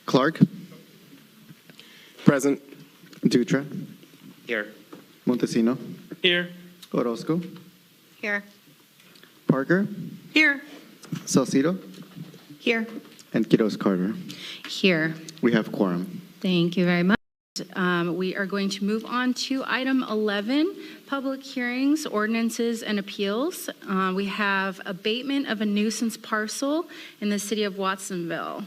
Clark, Present. Dutra, Here. Montesino, Here. Orozco, Here. Parker, Here. Salcido, Here. and Quiroz Carter. Here. We have quorum. Thank you very much. We are going to move on to item 11, public hearings, ordinances, and appeals. We have abatement of a nuisance parcel in the city of Watsonville.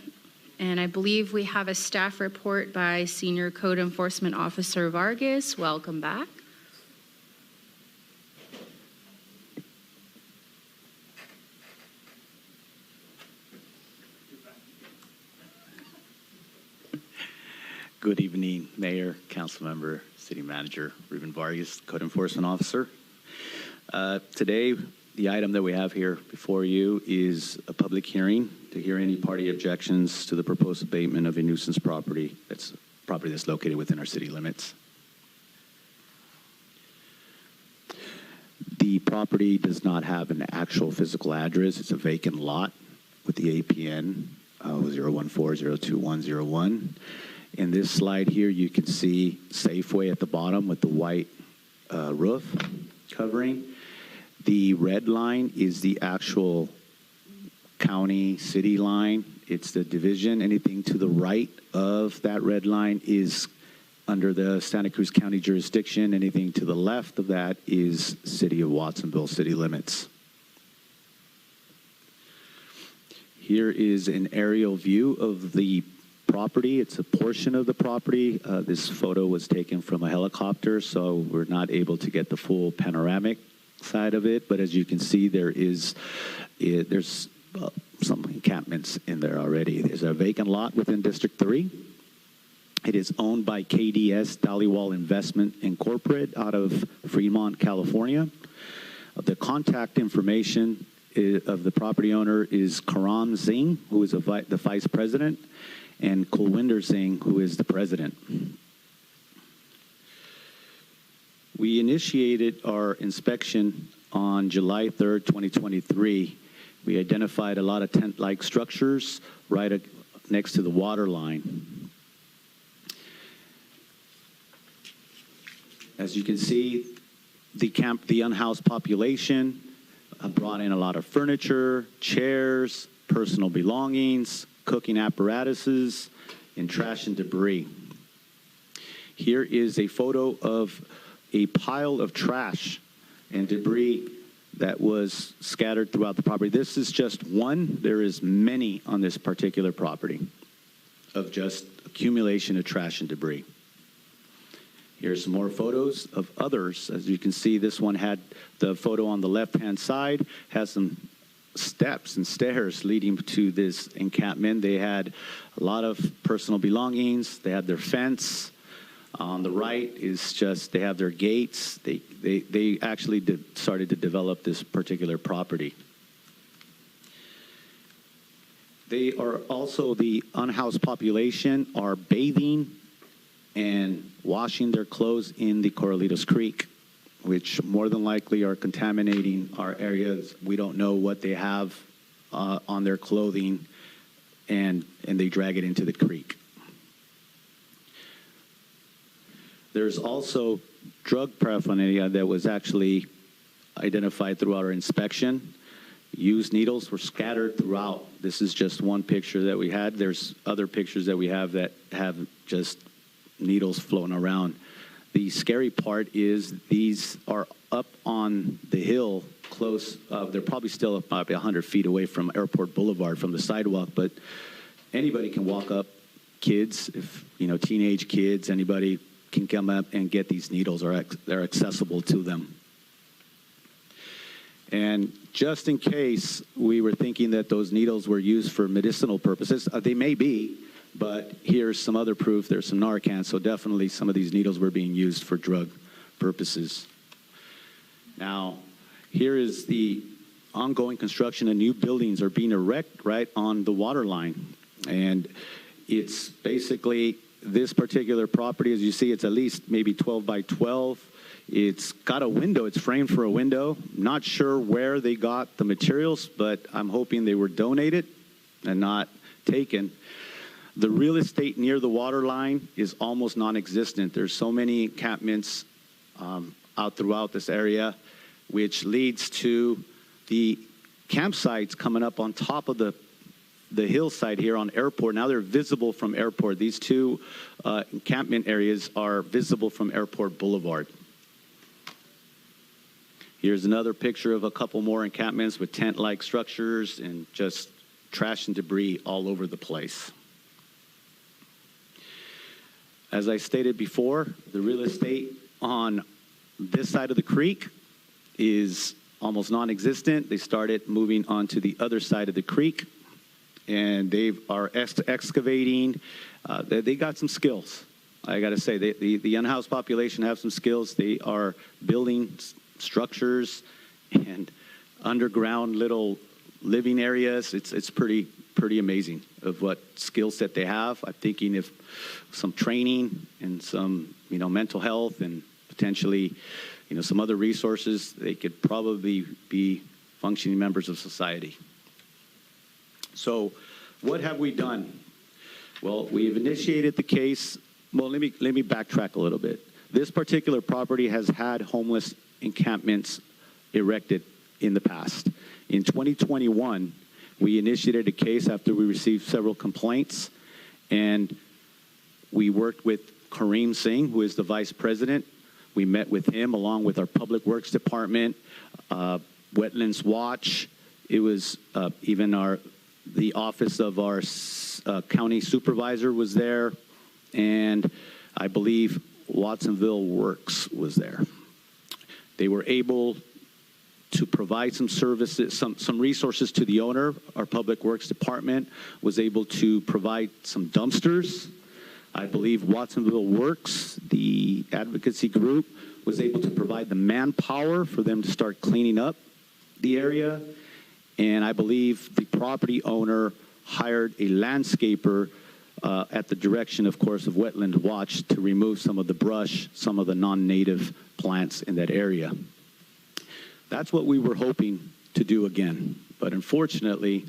And I believe we have a staff report by Senior Code Enforcement Officer Vargas. Welcome back. Good evening, Mayor, Council Member, City Manager, Ruben Vargas, Code Enforcement Officer. Today, the item that we have here before you is a public hearing to hear any party objections to the proposed abatement of a nuisance property that's located within our city limits. The property does not have an actual physical address. It's a vacant lot with the APN 014020101. In this slide here, you can see Safeway at the bottom with the white roof covering. The red line is the actual county city line. It's the division. Anything to the right of that red line is under the Santa Cruz County jurisdiction. Anything to the left of that is City of Watsonville city limits. Here is an aerial view of the property. It's a portion of the property. This photo was taken from a helicopter, so we're not able to get the full panoramic side of it. But as you can see, there's some encampments in there already. There's a vacant lot within District 3. It is owned by KDS Dollywall Investment Incorporated out of Fremont, California. The contact information of the property owner is Karam Singh, who is the vice president, and Kulwinder Singh, who is the president. We initiated our inspection on July 3rd, 2023. We identified a lot of tent-like structures right next to the water line. As you can see, the unhoused population brought in a lot of furniture, chairs, personal belongings, cooking apparatuses, and trash and debris. Here is a photo of a pile of trash and debris that was scattered throughout the property. This is just one. There is many on this particular property of just accumulation of trash and debris. Here's some more photos of others. As you can see, this one had the photo on the left-hand side, has some steps and stairs leading to this encampment. They had a lot of personal belongings. They had their fence. On the right is just, they have their gates. They actually started to develop this particular property. They are also, the unhoused population are bathing and washing their clothes in the Corralitos Creek, which more than likely are contaminating our areas. We don't know what they have on their clothing, and they drag it into the creek. There's also drug paraphernalia that was actually identified throughout our inspection. Used needles were scattered throughout. This is just one picture that we had. There's other pictures that we have that have just needles floating around. The scary part is these are up on the hill close. They're probably still about 100 feet away from Airport Boulevard from the sidewalk, but anybody can walk up, kids, if teenage kids, anybody can come up and get these needles, or they're accessible to them. And just in case we were thinking that those needles were used for medicinal purposes, they may be, but here's some other proof. There's some Narcan, so definitely some of these needles were being used for drug purposes. Now, here is the ongoing construction of new buildings are being erected right on the water line. And it's basically this particular property, as you see, it's at least maybe 12 by 12. It's got a window. It's framed for a window. Not sure where they got the materials, but I'm hoping they were donated and not taken. The real estate near the water line is almost non-existent. There's so many encampments out throughout this area, which leads to the campsites coming up on top of the hillside here on Airport. Now they're visible from Airport. These two encampment areas are visible from Airport Boulevard. Here's another picture of a couple more encampments with tent-like structures and just trash and debris all over the place. As I stated before, the real estate on this side of the creek is almost non-existent. They started moving on to the other side of the creek, and they are excavating. They got some skills. I got to say, the unhoused population have some skills. They are building structures and underground little living areas. It's pretty amazing of what skill set they have. I'm thinking if some training and some mental health and potentially some other resources, they could probably be functioning members of society. So what have we done? Well, we've initiated the case. Well, let me backtrack a little bit. This particular property has had homeless encampments erected in the past. In 2021, we initiated a case after we received several complaints, and we worked with Kareem Singh, who is the vice president. We met with him along with our Public Works Department, Wetlands Watch. It was even the office of our county supervisor was there, and I believe Watsonville Works was there. They were able to provide some services, some resources to the owner. Our Public Works Department was able to provide some dumpsters. I believe Watsonville Works, the advocacy group, was able to provide the manpower for them to start cleaning up the area. And I believe the property owner hired a landscaper at the direction, of course, of Wetland Watch to remove some of the brush, some of the non-native plants in that area. That's what we were hoping to do again. But unfortunately,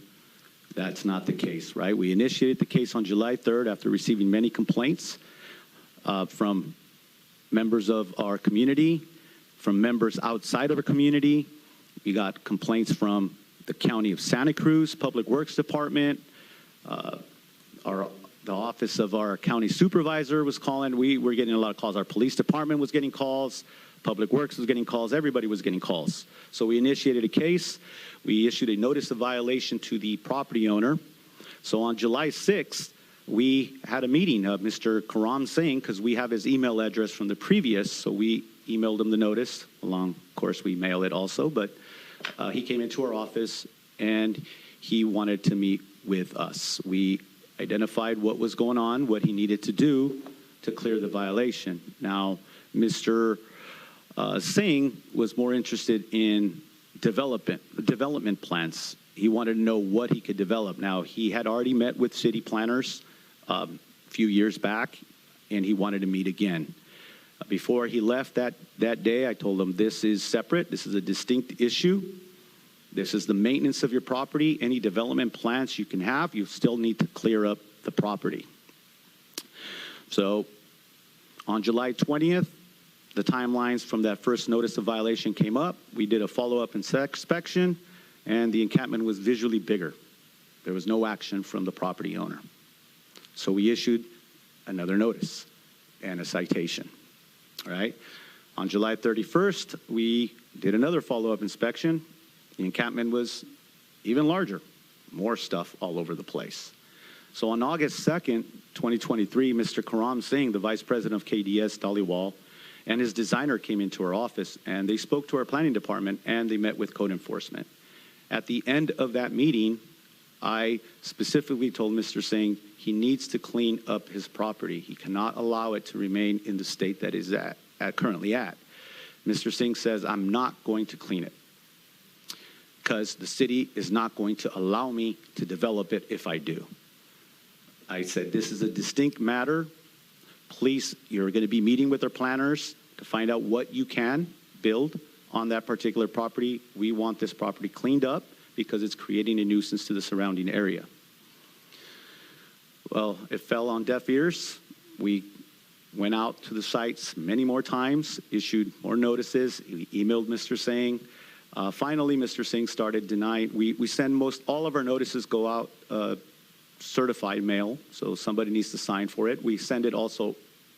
that's not the case, right? We initiated the case on July 3rd after receiving many complaints from members of our community, from members outside of our community. We got complaints from the County of Santa Cruz Public Works Department. The office of our county supervisor was calling. We were getting a lot of calls. Our police department was getting calls. Public Works was getting calls. Everybody was getting calls. So we initiated a case. We issued a notice of violation to the property owner. So on July 6th, we had a meeting of Mr. Kareem Singh, because we have his email address from the previous, so we emailed him the notice. Along, of course, we mail it also, but he came into our office and he wanted to meet with us. We identified what was going on, what he needed to do to clear the violation. Now, Mr. Singh was more interested in development plans. He wanted to know what he could develop. Now, he had already met with city planners a few years back, and he wanted to meet again. Before he left that day, I told him this is separate. This is a distinct issue. This is the maintenance of your property. Any development plans you can have, you still need to clear up the property. So on July 20th, the timelines from that first notice of violation came up. We did a follow-up inspection, and the encampment was visually bigger. There was no action from the property owner. So we issued another notice and a citation. All right. On July 31st, we did another follow-up inspection. The encampment was even larger, more stuff all over the place. So on August 2nd, 2023, Mr. Kareem Singh, the vice president of KDS Dhaliwal, and his designer came into our office, and they spoke to our planning department, and they met with code enforcement. At the end of that meeting, I specifically told Mr. Singh he needs to clean up his property. He cannot allow it to remain in the state that is currently at. Mr. Singh says, I'm not going to clean it because the city is not going to allow me to develop it if I do. I said, this is a distinct matter. Please, you're going to be meeting with our planners to find out what you can build on that particular property. We want this property cleaned up because it's creating a nuisance to the surrounding area. Well, it fell on deaf ears. We went out to the sites many more times, issued more notices. We emailed Mr. Singh. Finally, Mr. Singh started denying. We send all of our notices go out certified mail, so somebody needs to sign for it. We send it also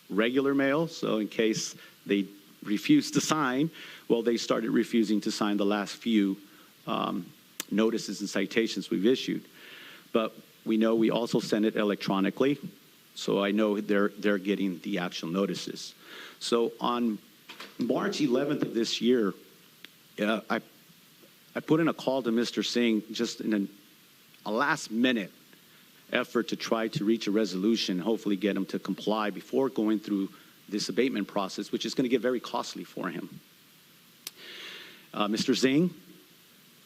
regular mail, so in case they refuse to sign, well, they started refusing to sign the last few notices and citations we've issued. But we know we also send it electronically, so I know they're getting the actual notices. So on March 11th of this year, I put in a call to Mr. Singh just in a last-minute effort to try to reach a resolution, hopefully get him to comply before going through this abatement process, which is going to get very costly for him. Mr. Singh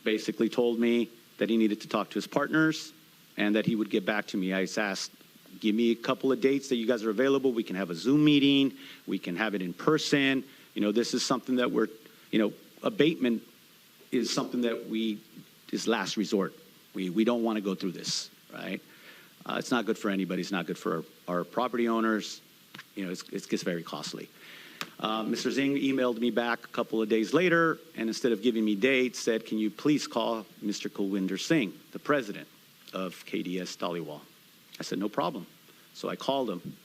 basically told me that he needed to talk to his partners and that he would get back to me. I asked, give me a couple of dates that you guys are available. We can have a Zoom meeting. We can have it in person. You know, this is something that abatement is something that is last resort. We don't want to go through this, right? It's not good for anybody. It's not good for our property owners. You know, it gets very costly. Mr. Singh emailed me back a couple of days later, and instead of giving me dates, said, can you please call Mr. Kulwinder Singh, the president of KDS Dhaliwal? I said, no problem. So I called him.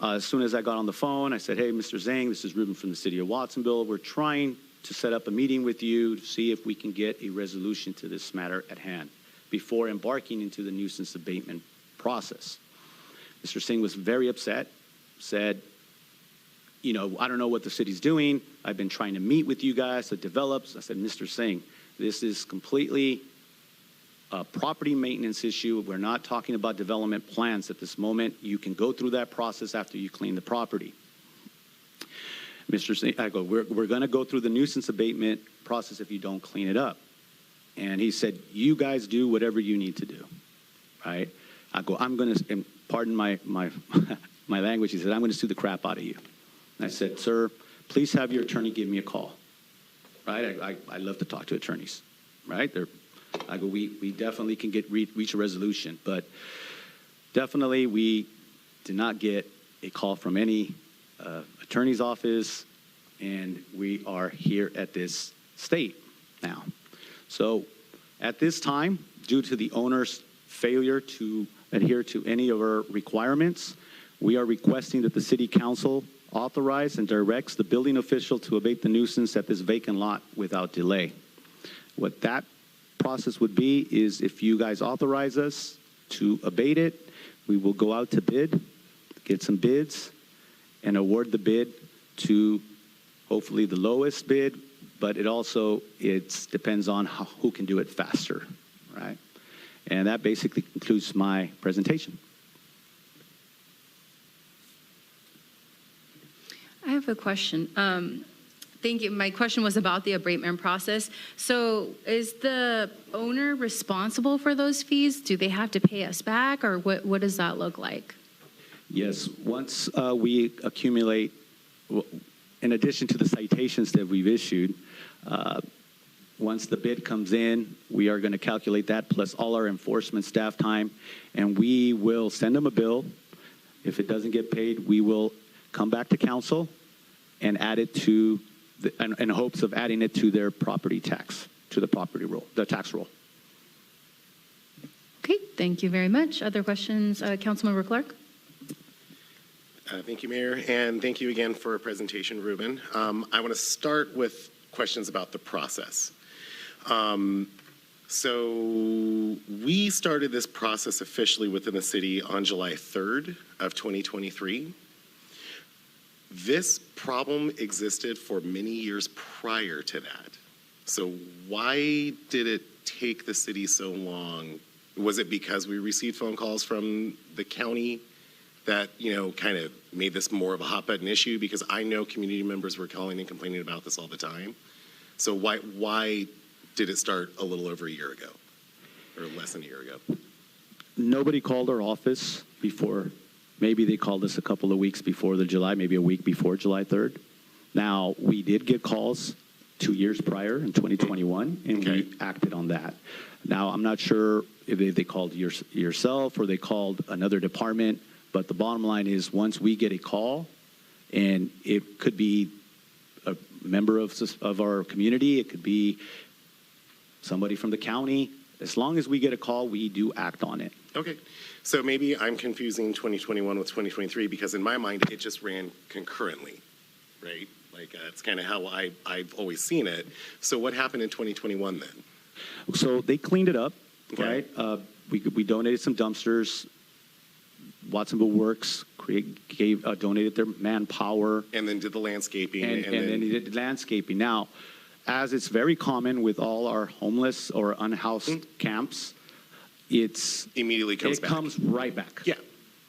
As soon as I got on the phone, I said, hey, Mr. Singh, this is Ruben from the city of Watsonville. We're trying to set up a meeting with you to see if we can get a resolution to this matter at hand before embarking into the nuisance abatement process. Mr. Singh was very upset, said, you know, I don't know what the city's doing. I've been trying to meet with you guys to develop. I said, Mr. Singh, this is completely a property maintenance issue. We're not talking about development plans at this moment. You can go through that process after you clean the property. Mr. Singh, I go, we're going to go through the nuisance abatement process if you don't clean it up. And he said, you guys do whatever you need to do, right? I go, I'm going to, and pardon my language, he said, I'm going to sue the crap out of you. And I said, sir, please have your attorney give me a call, right? I love to talk to attorneys, right? I go, we definitely can reach a resolution, but definitely we did not get a call from any attorney's office, and we are here at this state now. So at this time, due to the owner's failure to adhere to any of our requirements, we are requesting that the city council authorize and directs the building official to abate the nuisance at this vacant lot without delay. What that process would be is if you guys authorize us to abate it, we will go out to bid, get some bids, and award the bid to hopefully the lowest bid, but it depends on who can do it faster, right? And that basically concludes my presentation. I have a question. Thank you. My question was about the abatement process. So is the owner responsible for those fees? Do they have to pay us back, or what does that look like? Yes, once we accumulate, in addition to the citations that we've issued, once the bid comes in, we are going to calculate that plus all our enforcement staff time, and we will send them a bill. If it doesn't get paid, we will come back to council and add it to, in hopes of adding it to their property tax, to the property roll, the tax roll. Okay, thank you very much. Other questions, Councilmember Clark? Thank you, Mayor, and thank you again for a presentation, Ruben. I want to start with questions about the process. So we started this process officially within the city on July 3rd of 2023. This problem existed for many years prior to that. So why did it take the city so long? Was it because we received phone calls from the county that, you know, kind of made this more of a hot button issue? Because I know community members were calling and complaining about this all the time. So why did it start a little over a year ago, or less than a year ago? Nobody called our office before. Maybe they called us a couple of weeks before maybe a week before July 3rd. Now, we did get calls 2 years prior in 2021, and we acted on that. Now, I'm not sure if they called yourself or they called another department, but the bottom line is once we get a call, and it could be a member of our community, it could be somebody from the county. As long as we get a call, we do act on it. Okay. So maybe I'm confusing 2021 with 2023 because in my mind, it just ran concurrently, right? Like it's kind of how I've always seen it. So what happened in 2021 then? So they cleaned it up, Okay. right? We donated some dumpsters. Watsonville Works donated their manpower. And then did the landscaping. And then he did landscaping. Now, as it's very common with all our homeless or unhoused camps, it immediately comes back. comes right back. Yeah.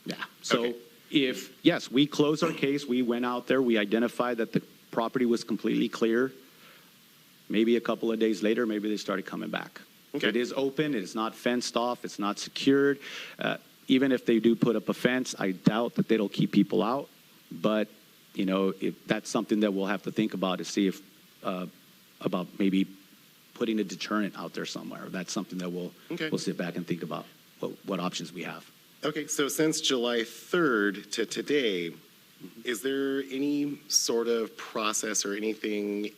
Yeah. So Okay. yes, we closed our case. We went out there. We identified that the property was completely clear. Maybe a couple of days later, maybe they started coming back. Okay. It is open. It is not fenced off. It's not secured. Even if they do put up a fence, I doubt that they'll keep people out. But, if that's something that we'll have to think about to see if about maybe putting a deterrent out there somewhere. That's something that we'll sit back and think about what options we have. Okay, so since July 3rd to today, is there any sort of process or anything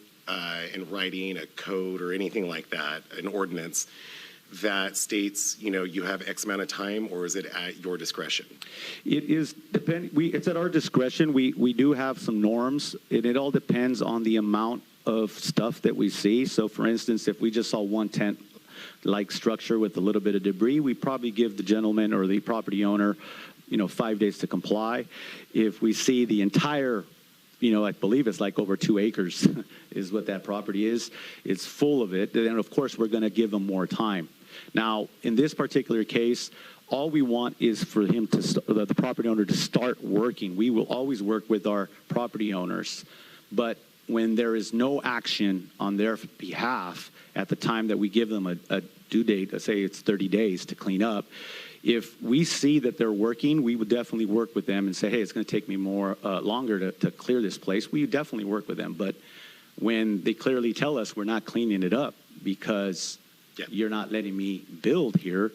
in writing, a code or anything like that, an ordinance, that states, you have X amount of time, or is it at your discretion? It is it's at our discretion. We do have some norms, and it all depends on the amount of stuff that we see. So, for instance, if we just saw one tent-like structure with a little bit of debris, we probably give the gentleman or the property owner, 5 days to comply. If we see the entire, I believe it's like over 2 acres is what that property is. It's full of it. Then, of course, we're going to give them more time. Now, in this particular case, all we want is for him the property owner to start working. We will always work with our property owners. But when there is no action on their behalf at the time that we give them a due date, let's say it's 30 days to clean up, if we see that they're working, we would definitely work with them and say, hey, it's going to take me longer to clear this place. We definitely work with them. But when they clearly tell us we're not cleaning it up because you're not letting me build here,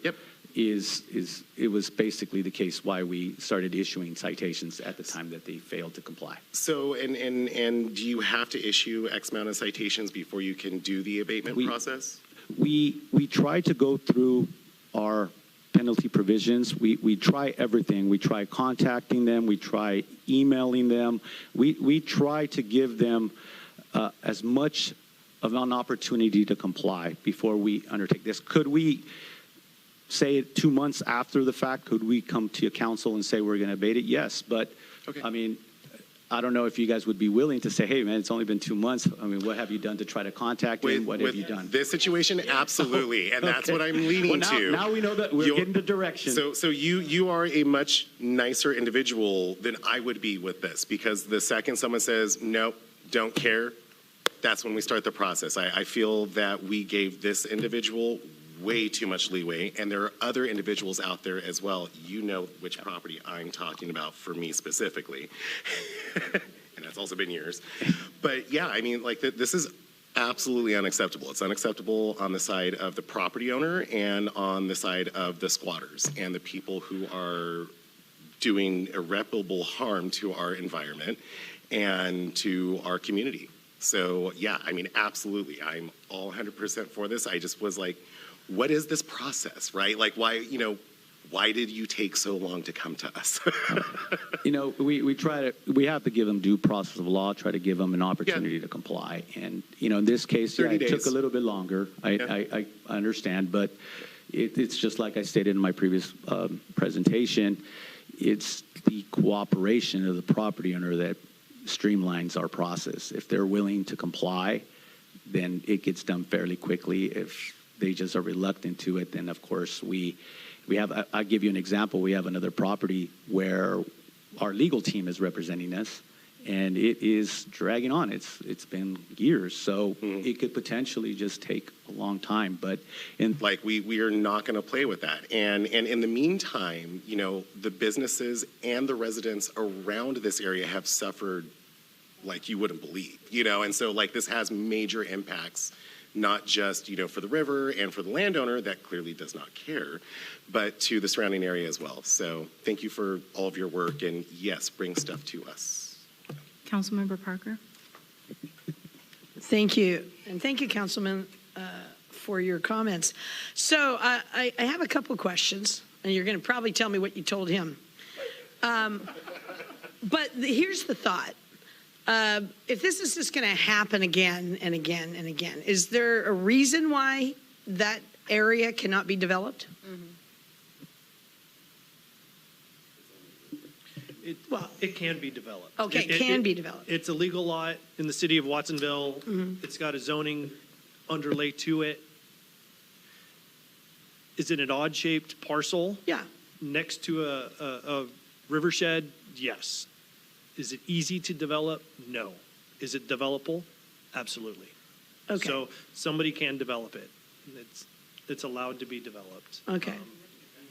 it was basically the case why we started issuing citations at the time that they failed to comply. So, and do you have to issue X amount of citations before you can do the abatement process? We try to go through our penalty provisions. We try everything. We try contacting them. We try emailing them. We try to give them as much of an opportunity to comply before we undertake this. Could we say 2 months after the fact, could we come to council and say we're going to abate it? Yes, but I mean, I don't know if you guys would be willing to say, hey, man, it's only been 2 months. I mean, what have you done to try to contact him? What have you done? This situation, absolutely. And that's what I'm leaning to. Now we know that we're getting the direction. So you are a much nicer individual than I would be with this, because the second someone says, nope, don't care, that's when we start the process. I feel that we gave this individual way too much leeway, and there are other individuals out there as well. You know which property I'm talking about for me specifically, and that's also been years. But yeah, I mean, like this is absolutely unacceptable. It's unacceptable on the side of the property owner and on the side of the squatters and the people who are doing irreparable harm to our environment and to our community. So yeah, I mean, absolutely, I'm all 100% for this. I just was like, what is this process, right? Like, why did you take so long to come to us? We have to give them due process of law, try to give them an opportunity to comply. And, in this case, it took a little bit longer. I understand, but it's just like I stated in my previous presentation, it's the cooperation of the property owner that streamlines our process. If they're willing to comply, then it gets done fairly quickly. If they just are reluctant to it, then of course we have, I'll give you an example. We have another property where our legal team is representing us, and it is dragging on. It's been years, so it could potentially just take a long time. But we are not going to play with that. And in the meantime, the businesses and the residents around this area have suffered like you wouldn't believe, and so like this has major impacts not just, for the river and for the landowner that clearly does not care, but to the surrounding area as well. So thank you for all of your work, and yes, bring stuff to us. Councilmember Parker? Thank you. And thank you, Councilman, for your comments. So I have a couple of questions, and you're going to probably tell me what you told him. But here's the thought. If this is just going to happen again and again and again, is there a reason why that area cannot be developed? It can be developed. Okay, it can be developed. It's a legal lot in the city of Watsonville. It's got a zoning underlay to it. Is it an odd-shaped parcel? Yeah. Next to a rivershed? Yes. Is it easy to develop? No. Is it developable? Absolutely. Okay. So somebody can develop it. It's allowed to be developed. Okay.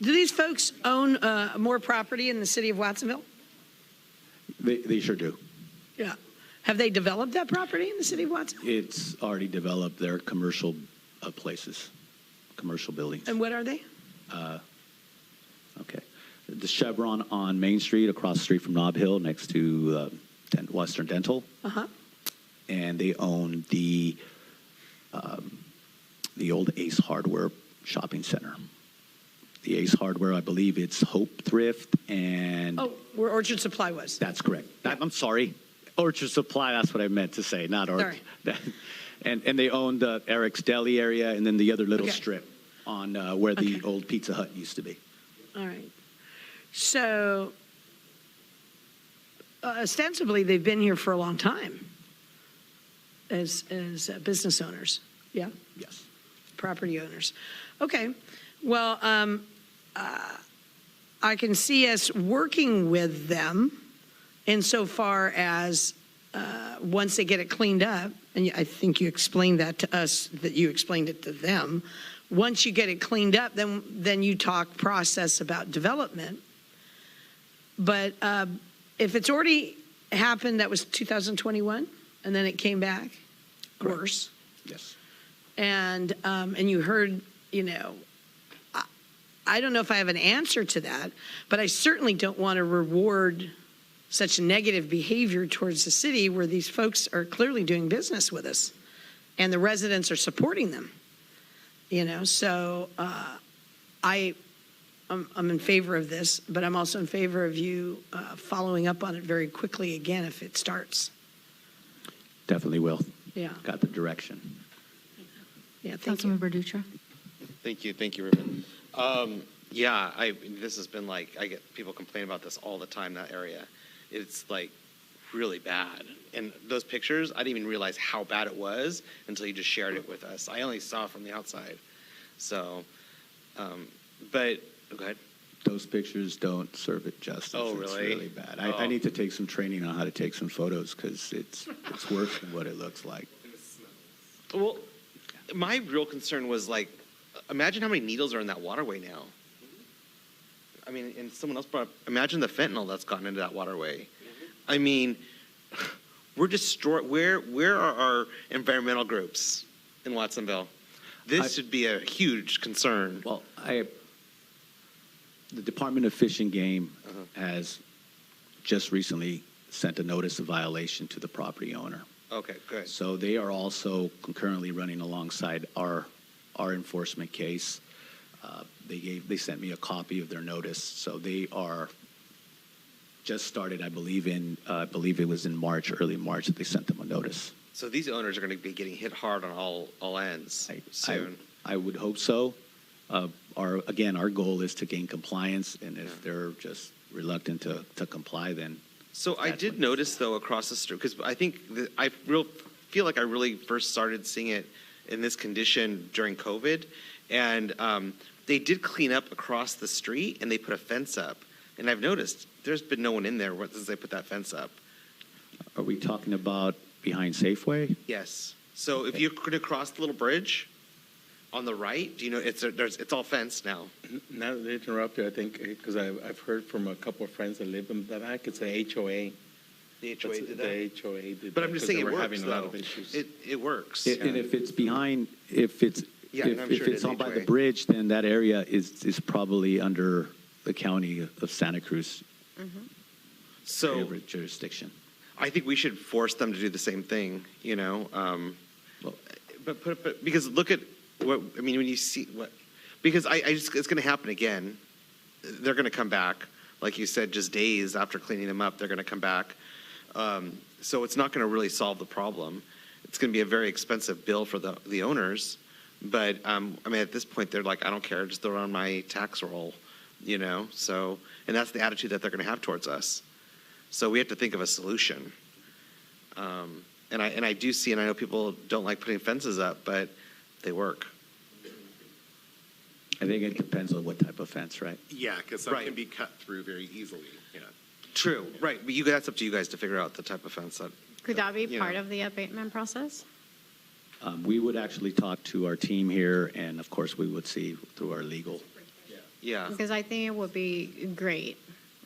Do these folks own more property in the city of Watsonville? They sure do. Yeah. Have they developed that property in the city of Watsonville? It's already developed. They're commercial places, commercial buildings. And what are they? Okay. The Chevron on Main Street, across the street from Nob Hill, next to Western Dental. Uh-huh. And they own the old Ace Hardware shopping center. The Ace Hardware, I believe it's Hope Thrift and... Oh, where Orchard Supply was. That's correct. I'm sorry. Orchard Supply, that's what I meant to say, not Orchard. And they own the Eric's Deli area and then the other little strip on where the old Pizza Hut used to be. All right. So, ostensibly, they've been here for a long time as business owners. Yeah? Yes. Property owners. Okay. Well, I can see us working with them insofar as once they get it cleaned up, and I think you explained that to us, that you explained it to them. Once you get it cleaned up, then you talk process about development. But if it's already happened, that was 2021, and then it came back worse. Yes. And you heard, I don't know if I have an answer to that, but I certainly don't want to reward such negative behavior towards the city where these folks are clearly doing business with us and the residents are supporting them. So I'm in favor of this, but I'm also in favor of you following up on it very quickly again if it starts. Definitely will. Yeah. Got the direction. Yeah, thank you. Councilmember Dutra? Thank you, Ruben. This has been like, I get people complain about this all the time, that area. It's like really bad. And those pictures, I didn't even realize how bad it was until you just shared it with us. I only saw it from the outside. So, but, go ahead. Those pictures don't serve it justice. Oh, really? It's really bad. I need to take some training on how to take some photos because it's worse than what it looks like. Well, my real concern was like, imagine how many needles are in that waterway now. I mean, and someone else brought up, imagine the fentanyl that's gotten into that waterway. I mean, we're destroyed. Where are our environmental groups in Watsonville? This should be a huge concern. Well, the Department of Fish and Game has just recently sent a notice of violation to the property owner. Okay, good. So they are also concurrently running alongside our enforcement case. They sent me a copy of their notice. So they are just started, I believe it was in March, early March, that they sent them a notice. So these owners are going to be getting hit hard on all ends soon. I would hope so. Our goal is to gain compliance, and if they're just reluctant to comply, then. So I did notice though across the street, because I think I feel like I really first started seeing it in this condition during COVID, and they did clean up across the street and they put a fence up, and I've noticed there's been no one in there since they put that fence up. Are we talking about behind Safeway? Yes. So if you're going to cross the little bridge on the right, do you know it's all fenced now? Not to interrupt you, I think, because I've heard from a couple of friends that live in the back, it's a HOA. The HOA did that? The HOA did that. But I'm just saying it because works, they were having a lot though. of issues. It works. And if it's behind if it's, Yeah, and I'm if sure it it's is on by the HOA. bridge, then that area is probably under the county of Santa Cruz So jurisdiction. I think we should force them to do the same thing, you know? But because look at what, I mean, when you see what, because I just, it's going to happen again. They're going to come back, like you said, just days after cleaning them up, they're going to come back. So it's not going to really solve the problem. It's going to be a very expensive bill for the owners. But I mean, at this point, they're like, I don't care, just throw it on my tax roll, you know? So, and that's the attitude that they're going to have towards us. So we have to think of a solution. And I do see, and I know people don't like putting fences up, but they work. I think it depends on what type of fence, right? Yeah, because some Right. can be cut through very easily, yeah. True, right. But that's up to you guys to figure out the type of fence that. Could that be you part know. of the abatement process? We would actually talk to our team here, and of course, we would see through our legal. Yeah. Because I think it would be great.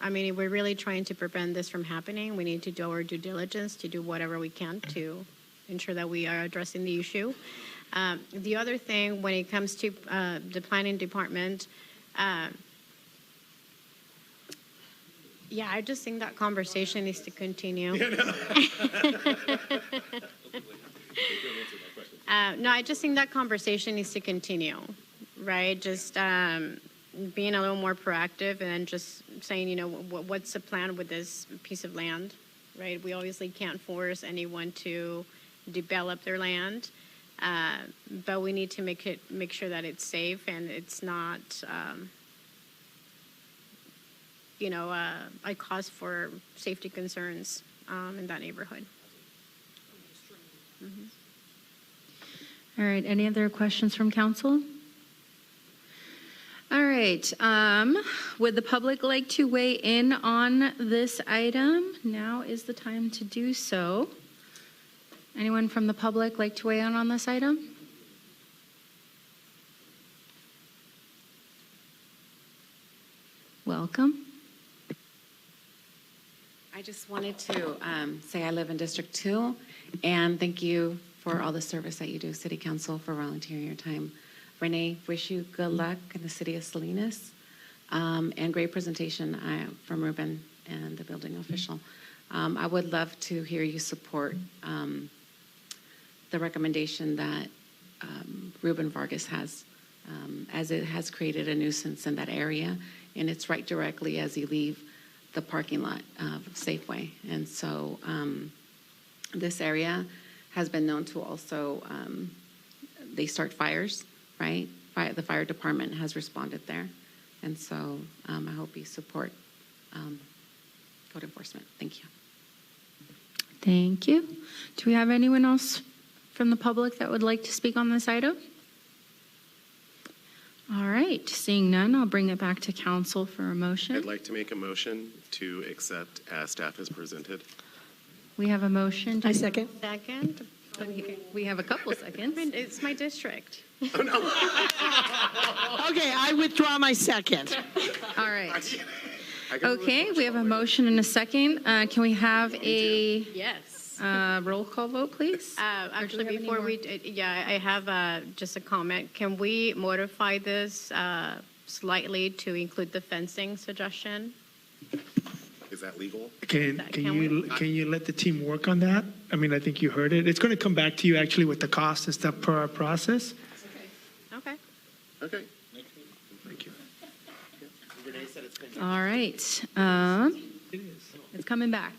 I mean, if we're really trying to prevent this from happening, we need to do our due diligence to do whatever we can to ensure that we are addressing the issue. The other thing, when it comes to the planning department, yeah, I just think that conversation needs to continue. No, I just think that conversation needs to continue, right? Just being a little more proactive and just saying, you know, what's the plan with this piece of land, right? We obviously can't force anyone to develop their land, but we need to make sure that it's safe and it's not, you know, a cause for safety concerns in that neighborhood. All right, any other questions from council? All right, would the public like to weigh in on this item? Now is the time to do so. Anyone from the public like to weigh in on this item? Welcome. I just wanted to say I live in District 2, and thank you for all the service that you do, City Council, for volunteering your time. Renee, wish you good luck in the city of Salinas, and great presentation from Ruben and the building official. I would love to hear you support the recommendation that Ruben Vargas has, as it has created a nuisance in that area, and it's right directly as you leave the parking lot of Safeway. And so this area has been known to also, they start fires, right? The fire department has responded there. And so I hope you support code enforcement. Thank you. Thank you. Do we have anyone else from the public that would like to speak on this item? All right, seeing none, I'll bring it back to council for a motion. I'd like to make a motion to accept as staff has presented. We have a motion. I second. Second. We have a couple seconds. It's my district. Okay, I withdraw my second. All right. Okay, we have a motion and a second. Can we have a Yes. roll call vote, please? Actually, have any before more? I have just a comment. Can we modify this slightly to include the fencing suggestion? Is that legal? Can Can you let the team work on that? I mean, I think you heard it. It's going to come back to you actually with the cost and stuff per our process. Okay. Okay. Thank you. All right. It is. It's coming back.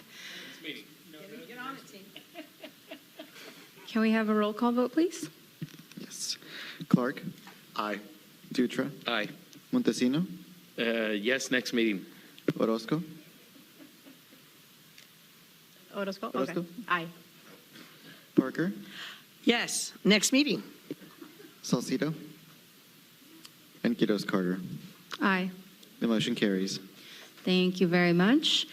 Can we have a roll call vote, please? Yes. Clark, Aye. Dutra, Aye. Montesino, Yes, next meeting. Orozco, Orozco? Okay. Orozco? Aye. Parker, Yes, next meeting. Salcido, and Quiroz Carter. Aye. The motion carries. Thank you very much.